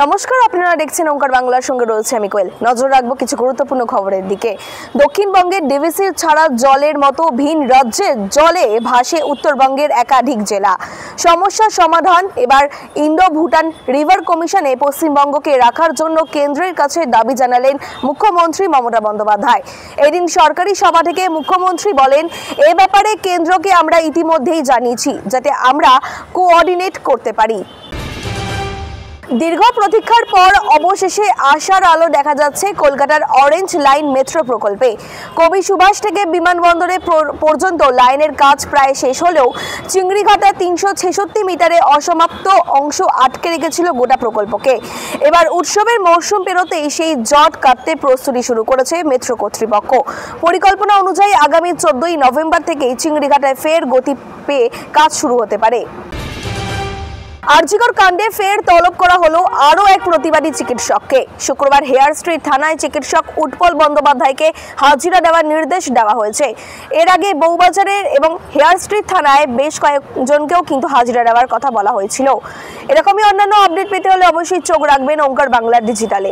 নমস্কার, আপনারা দেখছেন ওঙ্কার বাংলার সঙ্গে রয়েছে আমি কোয়েল। নজর রাখবো কিছু গুরুত্বপূর্ণ খবরের দিকে। দক্ষিণবঙ্গের ডিভিসি ছাড়া জলের মতো ভিন রাজ্যে জলে ভাসে উত্তরবঙ্গের একাধিক জেলা। সমস্যার সমাধান এবার ইন্দো ভুটান রিভার কমিশনে পশ্চিমবঙ্গকে রাখার জন্য কেন্দ্রের কাছে দাবি জানালেন মুখ্যমন্ত্রী মমতা বন্দ্যোপাধ্যায়। এদিন সরকারি সভা থেকে মুখ্যমন্ত্রী বলেন, এ ব্যাপারে কেন্দ্রকে আমরা ইতিমধ্যেই জানিয়েছি যাতে আমরা কোঅর্ডিনেট করতে পারি। দীর্ঘ প্রতীক্ষার পর অবশেষে আশার আলো দেখা যাচ্ছে কলকাতার অরেঞ্জ লাইন মেট্রো প্রকল্পে। কবি সুভাষ থেকে বিমানবন্দরে পর্যন্ত লাইনের কাজ প্রায় শেষ হলেও চিংড়িঘাটা 366 মিটারে অসমাপ্ত অংশ আটকে রেখেছিল গোটা প্রকল্পকে। এবার উৎসবের মরশুম পেরোতেই সেই জট কাটতে প্রস্তুতি শুরু করেছে মেট্রো কর্তৃপক্ষ। পরিকল্পনা অনুযায়ী আগামী 14ই নভেম্বর থেকেই চিংড়িঘাটায় ফের গতি পেয়ে কাজ শুরু হতে পারে। আরজিকর কাণ্ডে ফের তলব করা হলো আরও এক প্রতিবাদী চিকিৎসককে। শুক্রবার হেয়ার স্ট্রিট থানায় চিকিৎসক উৎপল বন্দ্যোপাধ্যায়কে হাজিরা দেওয়ার নির্দেশ দেওয়া হয়েছে। এর আগে বউবাজারের এবং হেয়ার স্ট্রিট থানায় বেশ কয়েকজনকেও কিন্তু হাজিরা দেওয়ার কথা বলা হয়েছিল। এরকমই অন্যান্য আপডেট পেতে হলে অবশ্যই চোখ রাখবেন ওঙ্কার বাংলার ডিজিটালে।